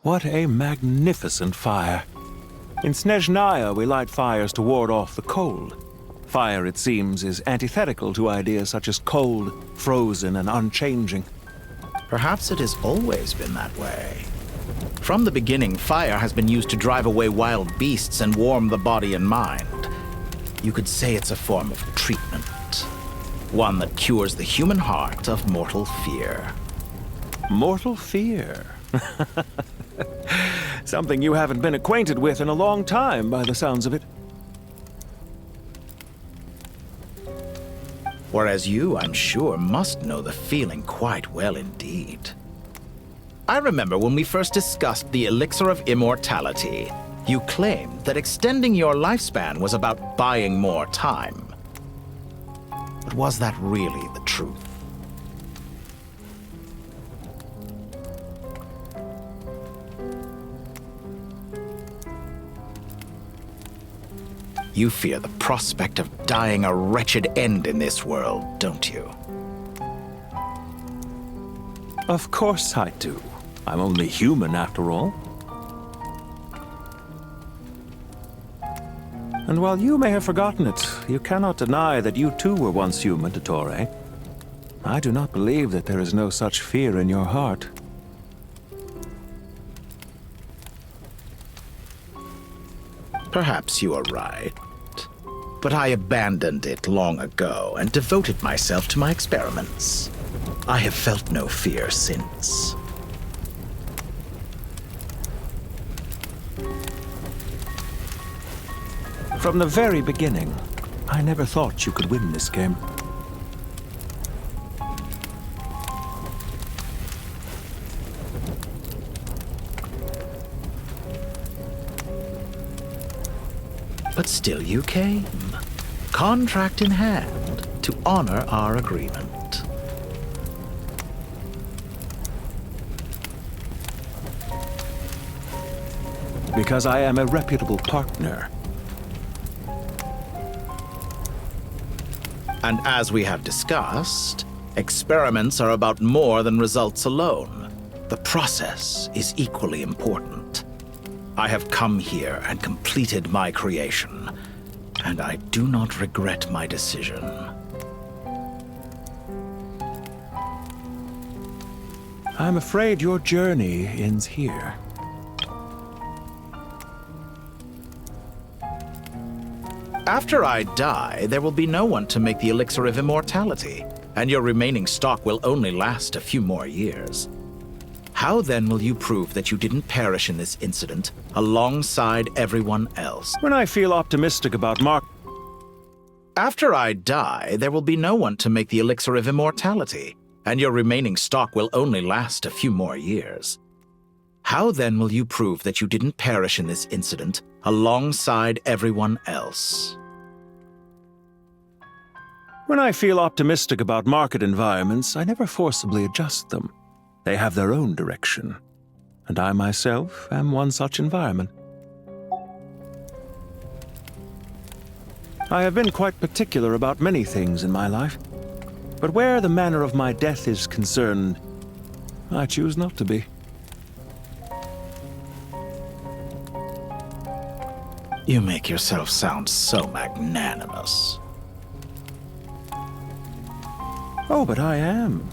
What a magnificent fire. In Snezhnaya, we light fires to ward off the cold. Fire, it seems, is antithetical to ideas such as cold, frozen, and unchanging. Perhaps it has always been that way. From the beginning, fire has been used to drive away wild beasts and warm the body and mind. You could say it's a form of treatment. One that cures the human heart of mortal fear. Mortal fear? Something you haven't been acquainted with in a long time, by the sounds of it. Whereas you, I'm sure, must know the feeling quite well indeed. I remember when we first discussed the elixir of immortality, you claimed that extending your lifespan was about buying more time. But was that really the truth? You fear the prospect of dying a wretched end in this world, don't you? Of course I do. I'm only human, after all. And while you may have forgotten it, you cannot deny that you too were once human, Dottore. I do not believe that there is no such fear in your heart. Perhaps you are right. But I abandoned it long ago and devoted myself to my experiments. I have felt no fear since. From the very beginning, I never thought you could win this game. But still you came, contract in hand, to honor our agreement. Because I am a reputable partner. And as we have discussed, experiments are about more than results alone. The process is equally important. I have come here and completed my creation, and I do not regret my decision. I'm afraid your journey ends here. After I die, there will be no one to make the elixir of immortality, and your remaining stock will only last a few more years. How then will you prove that you didn't perish in this incident alongside everyone else? When I feel optimistic about After I die, there will be no one to make the elixir of immortality, and your remaining stock will only last a few more years. How then will you prove that you didn't perish in this incident alongside everyone else? When I feel optimistic about market environments, I never forcibly adjust them. They have their own direction, and I myself am one such environment. I have been quite particular about many things in my life, but where the manner of my death is concerned, I choose not to be. You make yourself sound so magnanimous. Oh, but I am.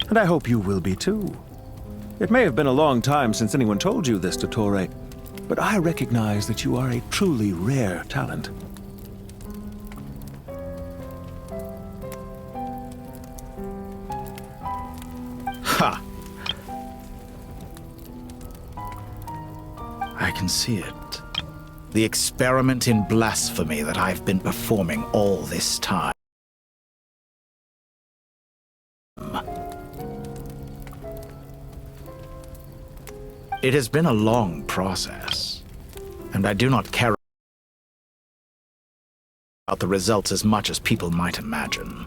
And I hope you will be too. It may have been a long time since anyone told you this, Dottore, but I recognize that you are a truly rare talent. Ha! I can see it. The experiment in blasphemy that I've been performing all this time. It has been a long process, and I do not care about the results as much as people might imagine.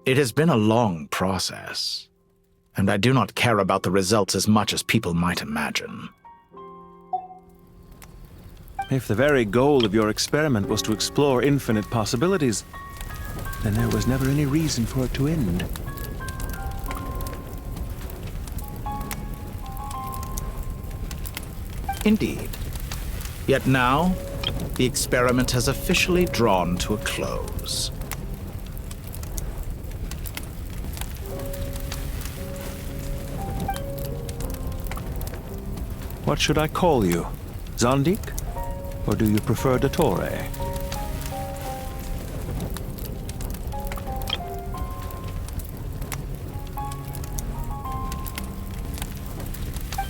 It has been a long process, and I do not care about the results as much as people might imagine. If the very goal of your experiment was to explore infinite possibilities, then there was never any reason for it to end. Indeed. Yet now, the experiment has officially drawn to a close. What should I call you? Zondik? Or do you prefer Dottore?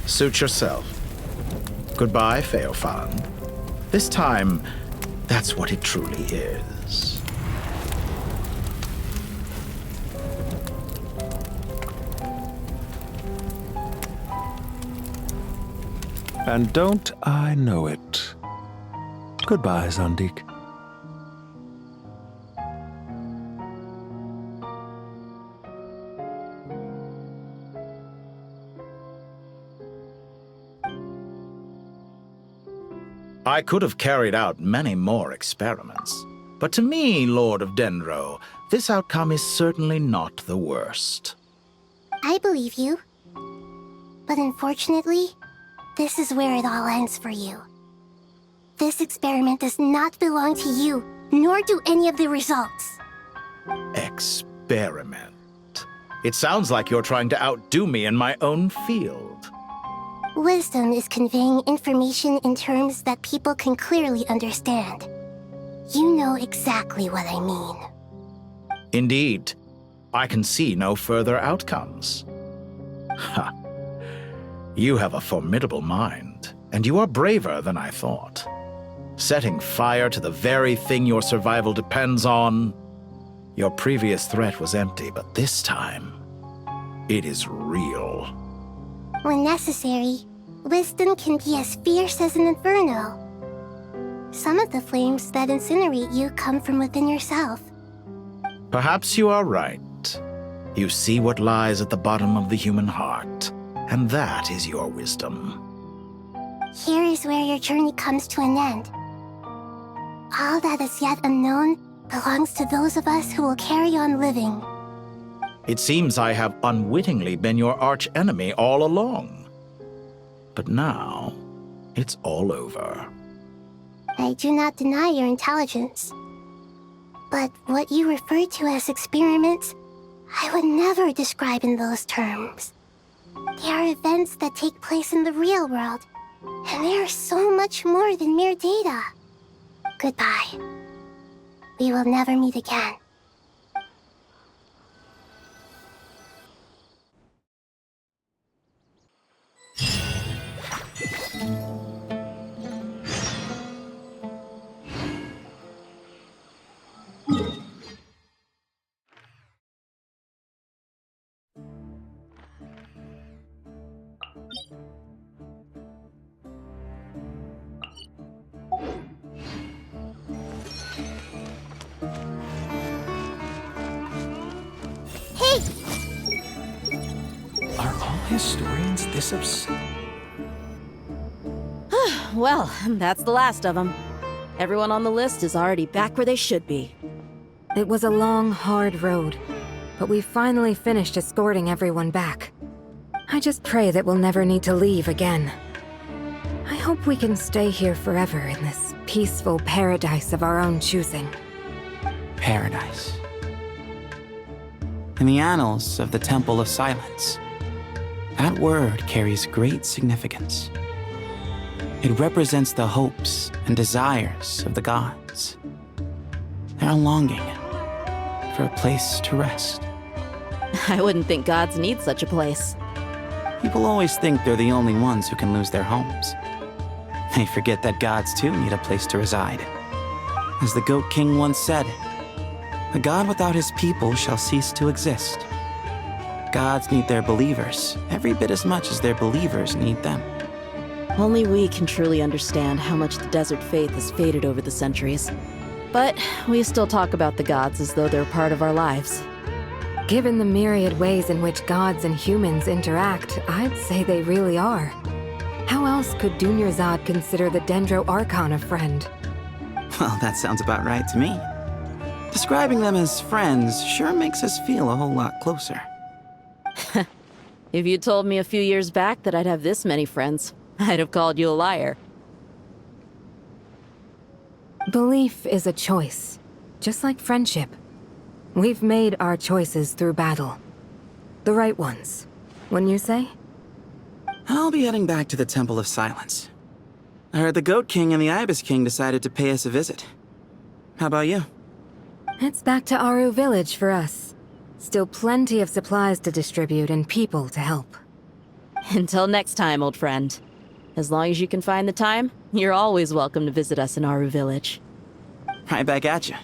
Suit yourself. Goodbye, Feofan. This time, that's what it truly is. And don't I know it? Goodbye, Zondik. I could have carried out many more experiments, but to me, Lord of Dendro, this outcome is certainly not the worst. I believe you. But unfortunately, this is where it all ends for you. This experiment does not belong to you, nor do any of the results. Experiment. It sounds like you're trying to outdo me in my own field. Wisdom is conveying information in terms that people can clearly understand. You know exactly what I mean. Indeed. I can see no further outcomes. Ha. You have a formidable mind, and you are braver than I thought. Setting fire to the very thing your survival depends on. Your previous threat was empty, but this time, it is real. When necessary, wisdom can be as fierce as an inferno. Some of the flames that incinerate you come from within yourself. Perhaps you are right. You see what lies at the bottom of the human heart, and that is your wisdom. Here is where your journey comes to an end. All that is yet unknown belongs to those of us who will carry on living. It seems I have unwittingly been your arch-enemy all along. But now, it's all over. I do not deny your intelligence. But what you refer to as experiments, I would never describe in those terms. They are events that take place in the real world, and they are so much more than mere data. Goodbye. We will never meet again. Are all historians this absurd? Well, that's the last of them. Everyone on the list is already back where they should be. It was a long, hard road, but we finally finished escorting everyone back. I just pray that we'll never need to leave again. I hope we can stay here forever in this peaceful paradise of our own choosing. Paradise. In the annals of the Temple of Silence, that word carries great significance. It represents the hopes and desires of the gods. Their longing for a place to rest. I wouldn't think gods need such a place. People always think they're the only ones who can lose their homes. They forget that gods too need a place to reside. As the Goat King once said, "A god without his people shall cease to exist." Gods need their believers every bit as much as their believers need them. Only we can truly understand how much the desert faith has faded over the centuries. But we still talk about the gods as though they're part of our lives. Given the myriad ways in which gods and humans interact, I'd say they really are. How else could Dunyarzad consider the Dendro Archon a friend? Well, that sounds about right to me. Describing them as friends sure makes us feel a whole lot closer. If you told me a few years back that I'd have this many friends, I'd have called you a liar. Belief is a choice, just like friendship. We've made our choices through battle. The right ones, wouldn't you say? I'll be heading back to the Temple of Silence. I heard the Goat King and the Ibis King decided to pay us a visit. How about you? It's back to Aru Village for us. Still plenty of supplies to distribute and people to help. Until next time, old friend. As long as you can find the time, you're always welcome to visit us in Aru Village. Right back at you.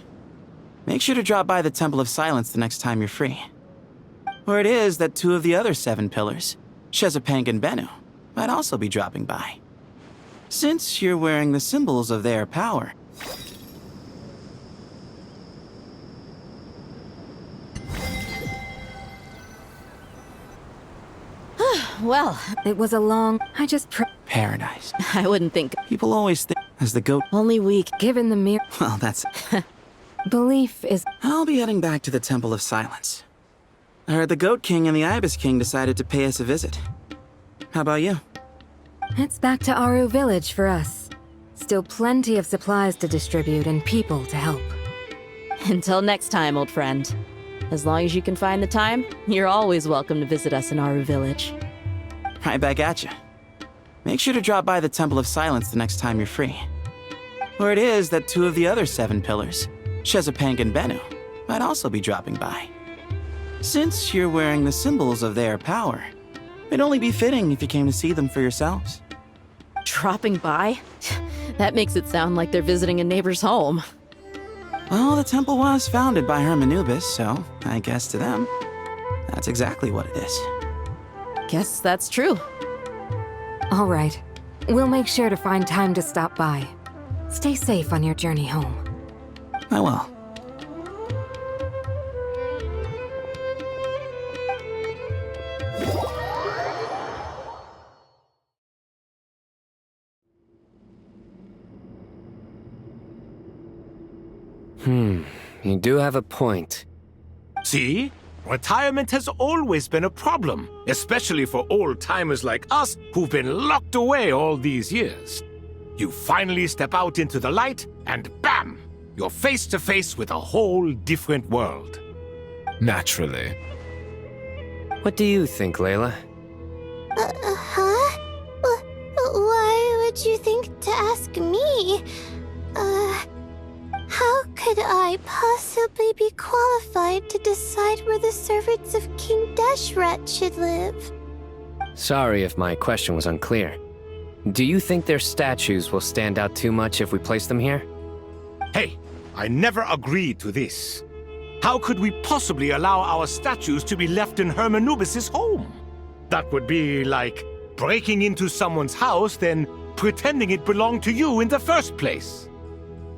Make sure to drop by the Temple of Silence the next time you're free. Where it is that 2 of the other 7 pillars, Shezapang and Bennu, might also be dropping by. Since you're wearing the symbols of their power. Well, It was a long... Paradise. I wouldn't think. People always think, as the goat... Only weak. Given the mere... Well, that's... Belief is... I'll be heading back to the Temple of Silence. I heard the Goat King and the Ibis King decided to pay us a visit. How about you? It's back to Aru Village for us. Still plenty of supplies to distribute and people to help. Until next time, old friend. As long as you can find the time, you're always welcome to visit us in Aru Village. Right back at you. Make sure to drop by the Temple of Silence the next time you're free. Where it is that 2 of the other 7 pillars, Shezapang and Bennu, might also be dropping by. Since you're wearing the symbols of their power, it'd only be fitting if you came to see them for yourselves. Dropping by? That makes it sound like they're visiting a neighbor's home. Well, the temple was founded by Hermanubis, so I guess to them, that's exactly what it is. Guess that's true. All right. We'll make sure to find time to stop by. Stay safe on your journey home. I will. You do have a point. See? Retirement has always been a problem, especially for old-timers like us who've been locked away all these years. You finally step out into the light, and bam! You're face to face with a whole different world. Naturally. What do you think, Layla? Huh? Why would you think to ask me? How could I possibly be qualified to decide where the servants of King Deshret should live? Sorry if my question was unclear. Do you think their statues will stand out too much if we place them here? Hey, I never agreed to this. How could we possibly allow our statues to be left in Hermanubis' home? That would be like breaking into someone's house, then pretending it belonged to you in the first place.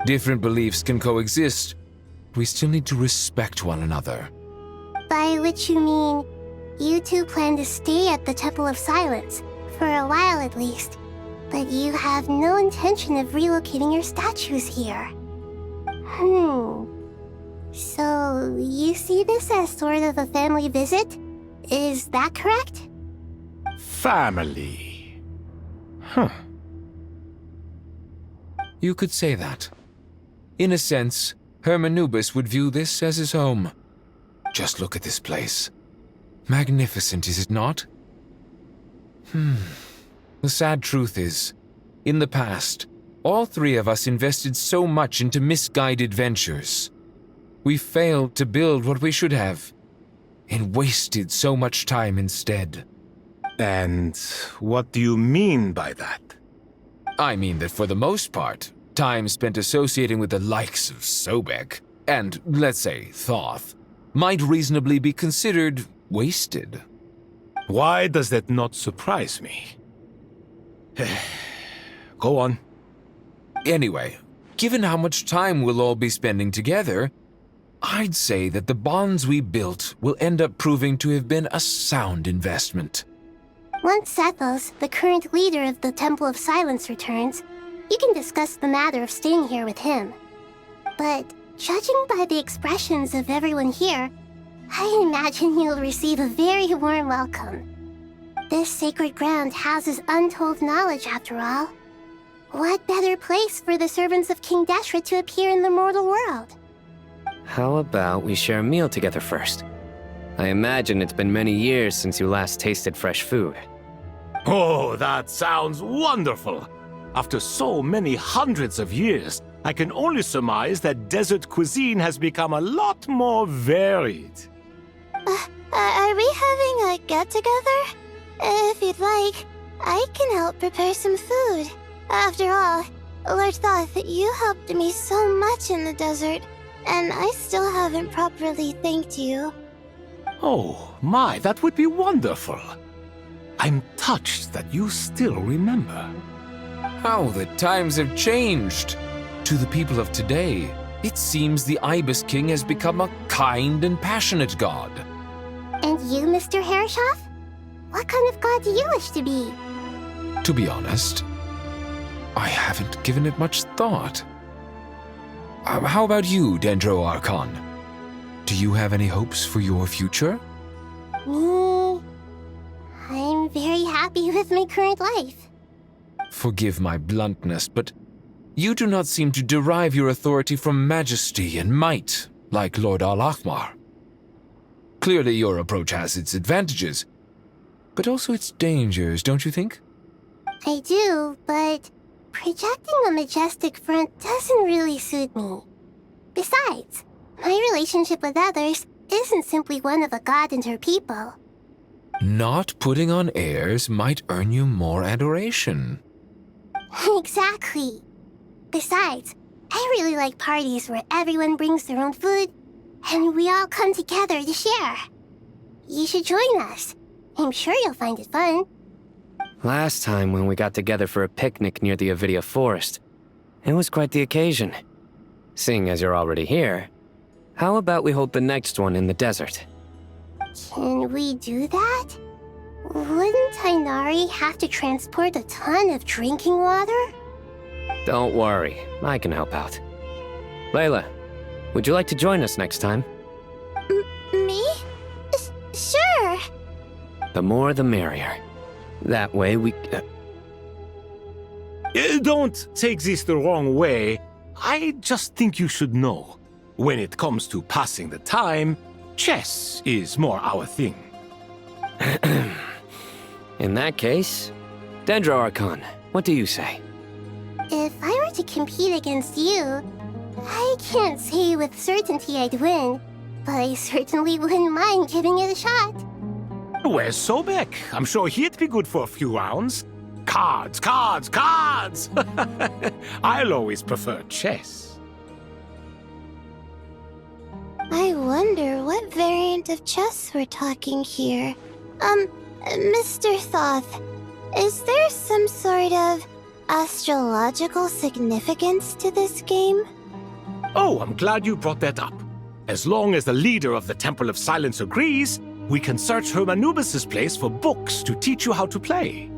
Different beliefs can coexist. We still need to respect one another. By which you mean, you two plan to stay at the Temple of Silence, for a while at least, but you have no intention of relocating your statues here. So, you see this as sort of a family visit? Is that correct? Family. You could say that. In a sense, Hermanubis would view this as his home. Just look at this place. Magnificent, is it not? The sad truth is, in the past, all 3 of us invested so much into misguided ventures. We failed to build what we should have, and wasted so much time instead. And what do you mean by that? I mean that for the most part, time spent associating with the likes of Sobek, and, let's say, Thoth, might reasonably be considered wasted. Why does that not surprise me? Go on. Anyway, given how much time we'll all be spending together, I'd say that the bonds we built will end up proving to have been a sound investment. Once Sethos, the current leader of the Temple of Silence, returns, you can discuss the matter of staying here with him. But judging by the expressions of everyone here, I imagine you'll receive a very warm welcome. This sacred ground houses untold knowledge, after all. What better place for the servants of King Deshra to appear in the mortal world? How about we share a meal together first? I imagine it's been many years since you last tasted fresh food. Oh, that sounds wonderful! After so many hundreds of years, I can only surmise that desert cuisine has become a lot more varied. Are we having a get-together? If you'd like, I can help prepare some food. After all, Lord Thoth, you helped me so much in the desert, and I still haven't properly thanked you. Oh, my, that would be wonderful. I'm touched that you still remember. How the times have changed! To the people of today, it seems the Ibis King has become a kind and passionate god. And you, Mr. Heryshaf? What kind of god do you wish to be? To be honest, I haven't given it much thought. How about you, Dendro Archon? Do you have any hopes for your future? Me? I'm very happy with my current life. Forgive my bluntness, but you do not seem to derive your authority from majesty and might, like Lord Al-Ahmar. Clearly your approach has its advantages, but also its dangers, don't you think? I do, but projecting a majestic front doesn't really suit me. Besides, my relationship with others isn't simply one of a god and her people. Not putting on airs might earn you more adoration. Exactly. Besides, I really like parties where everyone brings their own food, and we all come together to share. You should join us. I'm sure you'll find it fun. Last time when we got together for a picnic near the Avidia Forest, it was quite the occasion. Seeing as you're already here, how about we hold the next one in the desert? Can we do that? Wouldn't Tighnari have to transport a ton of drinking water? Don't worry, I can help out. Layla, would you like to join us next time? Me? Sure. The more the merrier. That way we... Don't take this the wrong way. I just think you should know. When it comes to passing the time, chess is more our thing. In that case, Dendro Archon, what do you say? If I were to compete against you, I can't say with certainty I'd win, but I certainly wouldn't mind giving it a shot. Where's Sobek? I'm sure he'd be good for a few rounds. Cards, cards, cards! I'll always prefer chess. I wonder what variant of chess we're talking here. Mr. Thoth, is there some sort of astrological significance to this game? Oh, I'm glad you brought that up. As long as the leader of the Temple of Silence agrees, we can search Hermanubis' place for books to teach you how to play.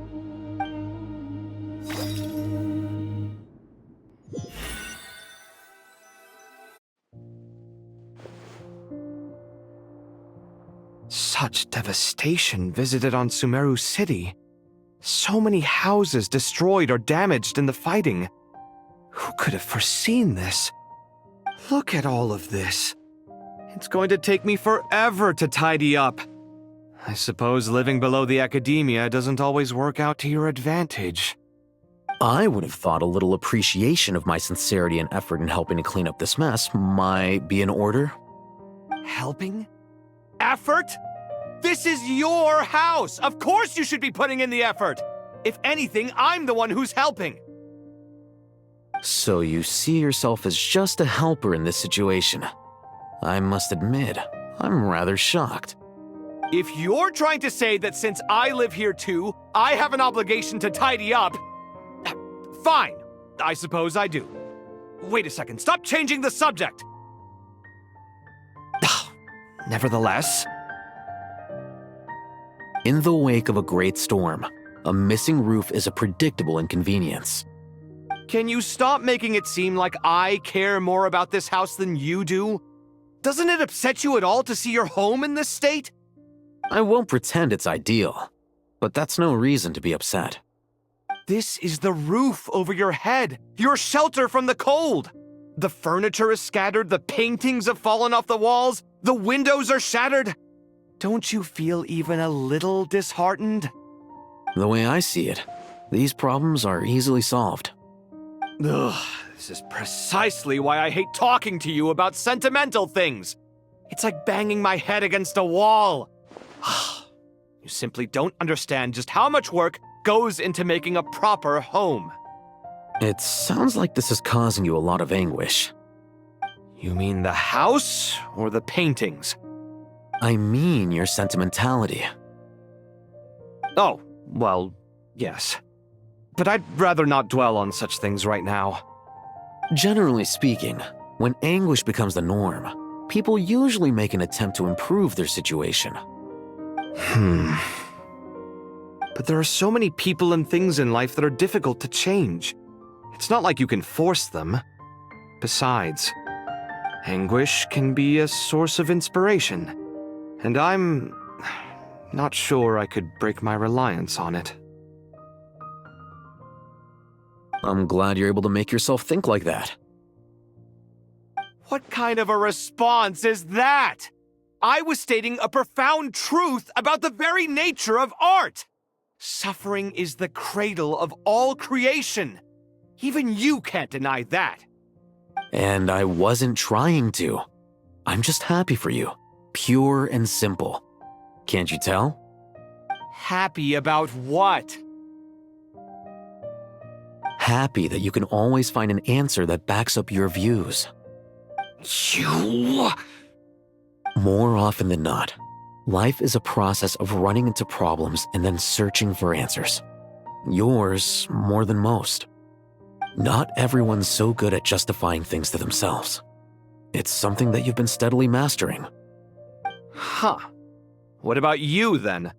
Such devastation visited on Sumeru City. So many houses destroyed or damaged in the fighting. Who could have foreseen this? Look at all of this. It's going to take me forever to tidy up. I suppose living below the academia doesn't always work out to your advantage. I would have thought a little appreciation of my sincerity and effort in helping to clean up this mess might be in order. Helping? Effort? This is your house! Of course you should be putting in the effort! If anything, I'm the one who's helping! So you see yourself as just a helper in this situation. I must admit, I'm rather shocked. If you're trying to say that since I live here too, I have an obligation to tidy up, fine, I suppose I do. Wait a second, stop changing the subject! Nevertheless... In the wake of a great storm, a missing roof is a predictable inconvenience. Can you stop making it seem like I care more about this house than you do? Doesn't it upset you at all to see your home in this state? I won't pretend it's ideal. but that's no reason to be upset. This is the roof over your head, your shelter from the cold. The furniture is scattered, the paintings have fallen off the walls, the windows are shattered. Don't you feel even a little disheartened? The way I see it, these problems are easily solved. Ugh, this is precisely why I hate talking to you about sentimental things. It's like banging my head against a wall. You simply don't understand just how much work goes into making a proper home. It sounds like this is causing you a lot of anguish. You mean the house or the paintings? I mean your sentimentality. Oh, well, yes. But I'd rather not dwell on such things right now. Generally speaking, when anguish becomes the norm, people usually make an attempt to improve their situation. But there are so many people and things in life that are difficult to change. It's not like you can force them. Besides, anguish can be a source of inspiration, and I'm not sure I could break my reliance on it. I'm glad you're able to make yourself think like that. What kind of a response is that? I was stating a profound truth about the very nature of art. Suffering is the cradle of all creation. Even you can't deny that. And I wasn't trying to. I'm just happy for you. Pure and simple. Can't you tell? Happy about what? Happy that you can always find an answer that backs up your views. You... More often than not, life is a process of running into problems and then searching for answers. Yours more than most. Not everyone's so good at justifying things to themselves. It's something that you've been steadily mastering. Huh. What about you, then?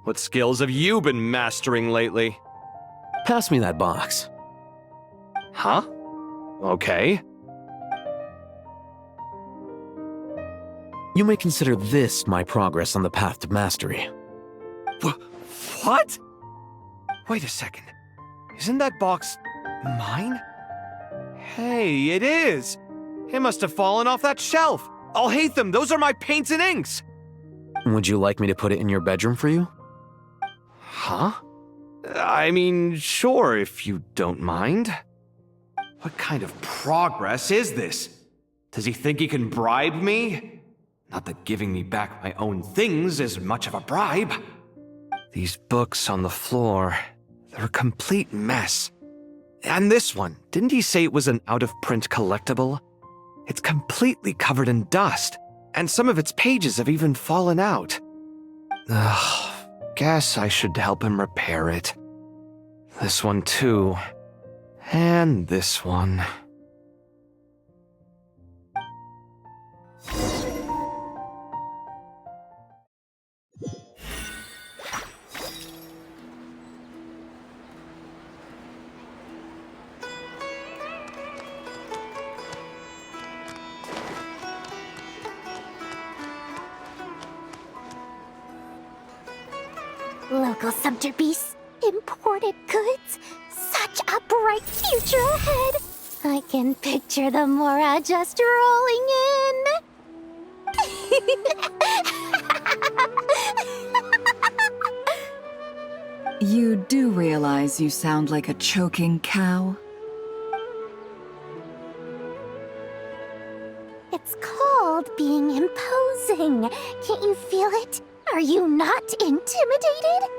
What skills have you been mastering lately? Pass me that box. Huh? Okay. You may consider this my progress on the path to mastery. What? Wait a second. Isn't that box mine? Hey, it is! It must have fallen off that shelf. I'll hate them. Those are my paints and inks. Would you like me to put it in your bedroom for you? Huh? I mean, sure, if you don't mind. What kind of progress is this? Does he think he can bribe me? Not that giving me back my own things is much of a bribe. These books on the floor, they're a complete mess. And this one, didn't he say it was an out-of-print collectible? It's completely covered in dust, and some of its pages have even fallen out. Ugh, guess I should help him repair it. This one too. And this one. Local subter beasts, imported goods, such a bright future ahead. I can picture the Mora just rolling in. You do realize you sound like a choking cow? It's called being imposing. Can't you feel it? Are you not intimidated?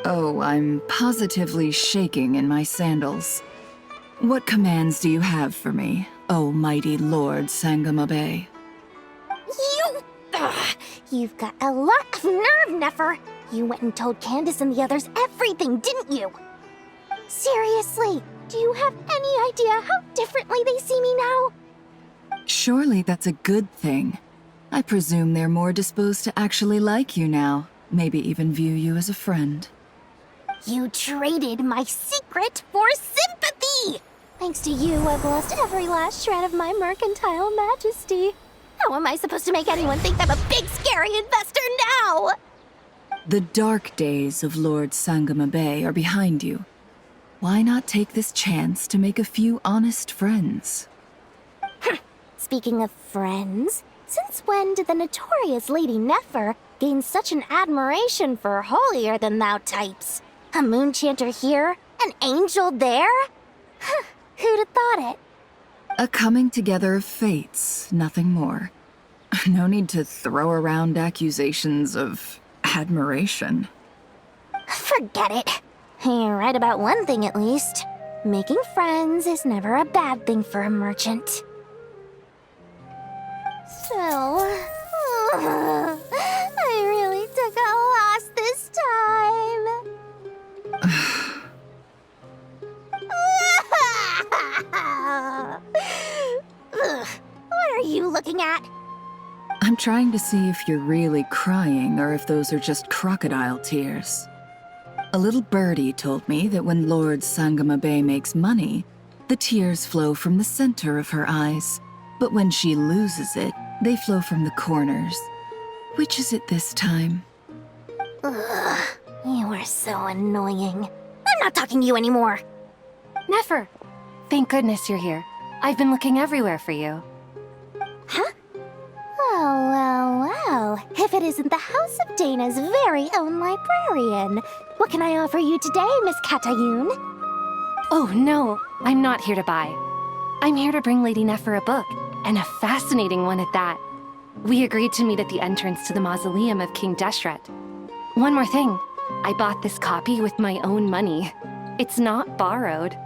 Oh, I'm positively shaking in my sandals. What commands do you have for me, oh mighty Lord Sangamabe? You've got a lot of nerve, Nefer. You went and told Candace and the others everything, didn't you? Seriously, do you have any idea how differently they see me now? Surely that's a good thing. I presume they're more disposed to actually like you now, maybe even view you as a friend. You traded my secret for sympathy! Thanks to you, I've lost every last shred of my mercantile majesty. How am I supposed to make anyone think I'm a big, scary investor now? The dark days of Lord Sangamabe are behind you. Why not take this chance to make a few honest friends? Speaking of friends, since when did the notorious Lady Nefer gain such an admiration for holier-than-thou types? A moon chanter here, an angel there? Who'd have thought it? A coming together of fates, nothing more. No need to throw around accusations of admiration. Forget it. You're right about one thing at least. Making friends is never a bad thing for a merchant. So, I really took a loss this time. What are you looking at? I'm trying to see if you're really crying or if those are just crocodile tears. A little birdie told me that when Lord Sangamabe makes money, the tears flow from the center of her eyes. But when she loses it, they flow from the corners. Which is it this time? Ugh, you are so annoying. I'm not talking to you anymore. Nefer! Thank goodness you're here. I've been looking everywhere for you. Huh? Well. If it isn't the House of Dana's very own librarian. What can I offer you today, Miss Katayoun? Oh no, I'm not here to buy. I'm here to bring Lady Nefer a book, and a fascinating one at that. We agreed to meet at the entrance to the mausoleum of King Deshret. One more thing, I bought this copy with my own money. It's not borrowed.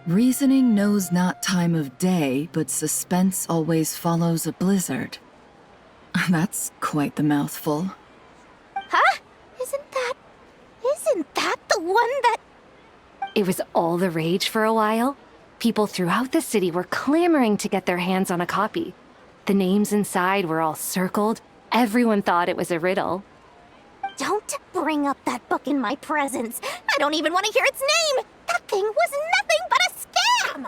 Reasoning knows not time of day, but suspense always follows a blizzard. That's quite the mouthful. Huh? Isn't that the one that... It was all the rage for a while. People throughout the city were clamoring to get their hands on a copy. The names inside were all circled. Everyone thought it was a riddle. Don't bring up that book in my presence. I don't even want to hear its name. That thing was nothing but a scam.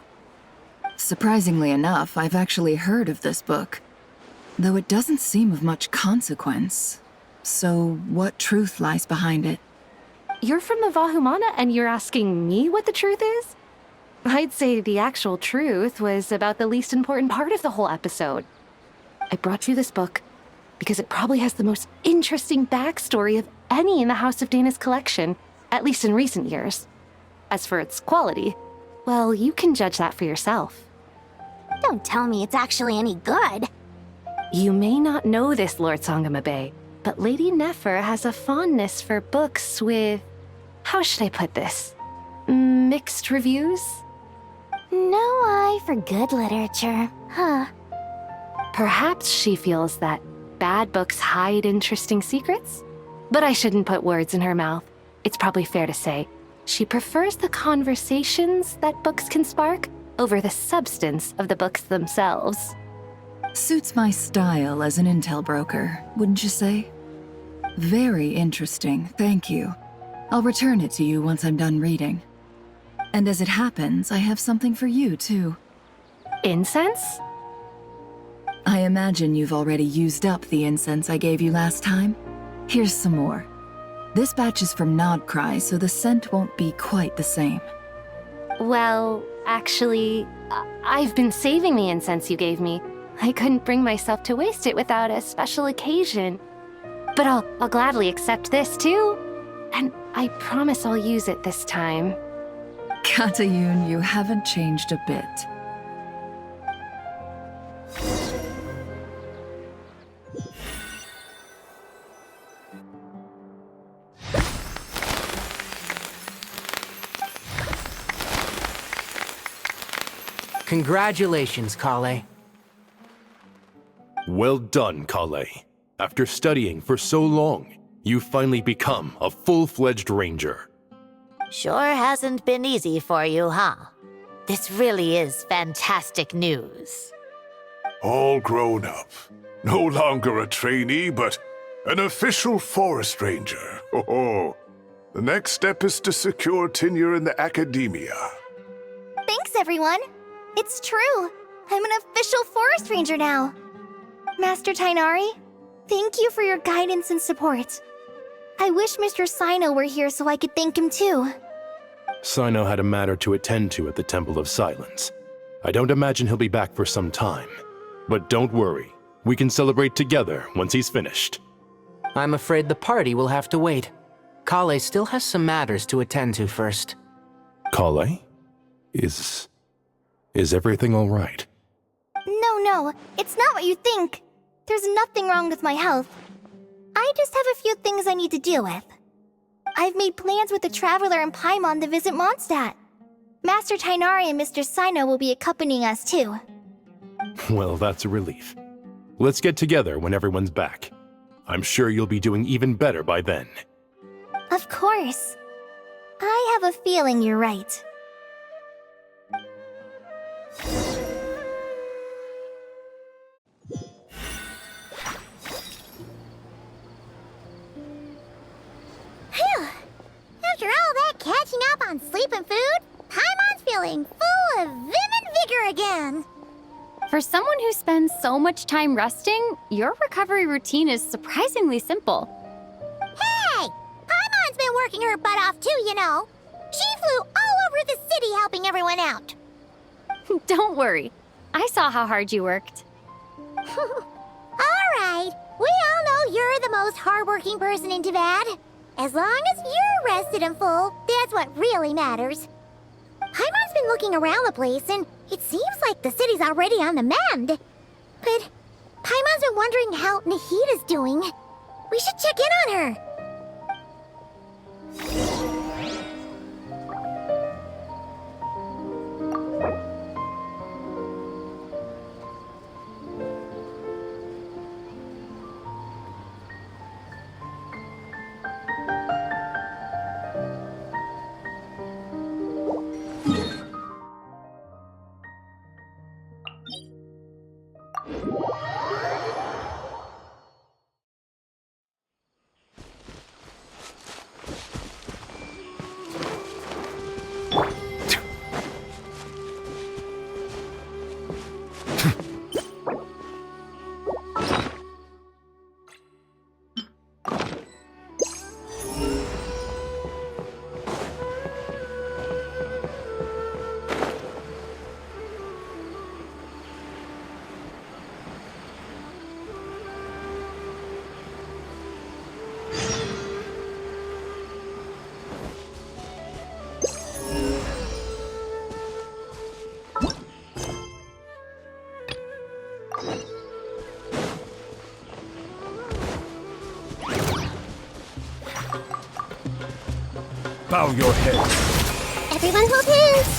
Surprisingly enough, I've actually heard of this book, though it doesn't seem of much consequence. So, what truth lies behind it? You're from the Vahumana and you're asking me what the truth is? I'd say the actual truth was about the least important part of the whole episode. I brought you this book because it probably has the most interesting backstory of any in the House of Dana's collection, at least in recent years. As for its quality, well, you can judge that for yourself. Don't tell me it's actually any good. You may not know this, Lord Sangamabe, but Lady Nefer has a fondness for books with... how should I put this? Mixed reviews? No eye for good literature, huh? Perhaps she feels that bad books hide interesting secrets? But I shouldn't put words in her mouth. It's probably fair to say she prefers the conversations that books can spark over the substance of the books themselves. Suits my style as an intel broker, wouldn't you say? Very interesting, thank you. I'll return it to you once I'm done reading. And as it happens, I have something for you, too. Incense? I imagine you've already used up the incense I gave you last time. Here's some more. This batch is from Nodcry, so the scent won't be quite the same. Well, actually, I've been saving the incense you gave me. I couldn't bring myself to waste it without a special occasion. But I'll gladly accept this, too. And I promise I'll use it this time. Katayoun, you haven't changed a bit. Congratulations, Collei. Well done, Collei. After studying for so long, you've finally become a full-fledged ranger. Sure hasn't been easy for you, huh? This really is fantastic news. All grown up. No longer a trainee, but an official forest ranger. Oh, the next step is to secure tenure in the academia. Thanks, everyone. It's true. I'm an official forest ranger now. Master Tighnari, Thank you for your guidance and support. I wish Mr. Cyno were here so I could thank him too. Cyno had a matter to attend to at the Temple of Silence. I don't imagine he'll be back for some time. But don't worry, we can celebrate together once he's finished. I'm afraid the party will have to wait. Collei still has some matters to attend to first. Collei? Is everything all right? No, it's not what you think. There's nothing wrong with my health. I just have a few things I need to deal with. I've made plans with the Traveler and Paimon to visit Mondstadt. Master Tighnari and Mr. Cyno will be accompanying us too. Well, that's a relief. Let's get together when everyone's back. I'm sure you'll be doing even better by then. Of course. I have a feeling you're right. Phew! After all that catching up on sleep and food, Paimon's feeling full of vim and vigor again. For someone who spends so much time resting, your recovery routine is surprisingly simple. Hey! Paimon's been working her butt off too, you know. She flew all over the city helping everyone out. Don't worry. I saw how hard you worked. Alright, we all know you're the most hardworking person in Tavad. As long as you're rested and full, that's what really matters. Paimon's been looking around the place, and it seems like the city's already on the mend. But Paimon's been wondering how Nahida's doing. We should check in on her. Bow your head. Everyone hold hands!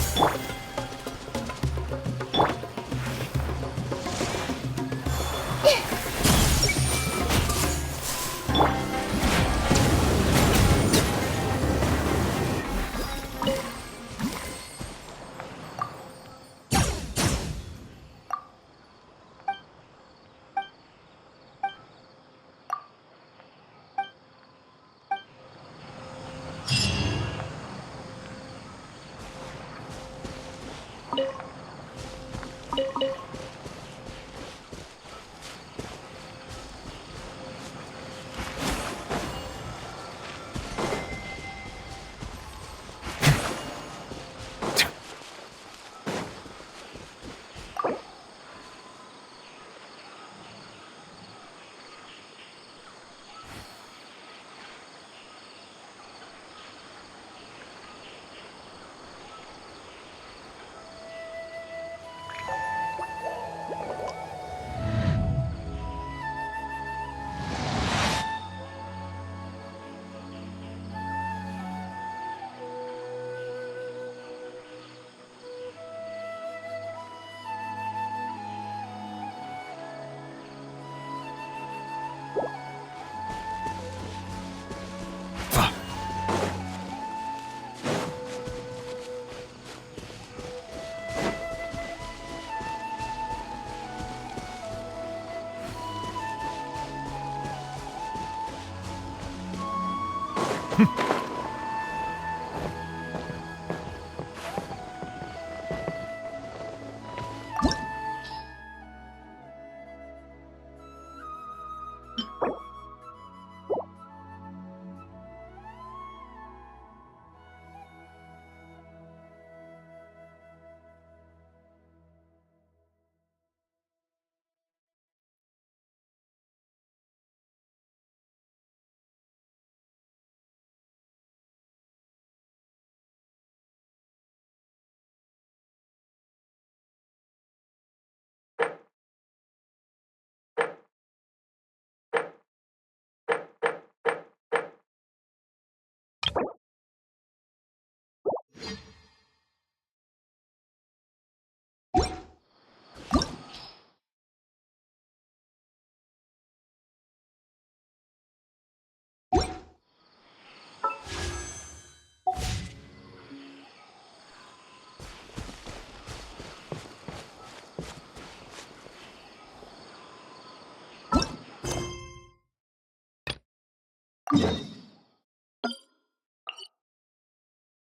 you.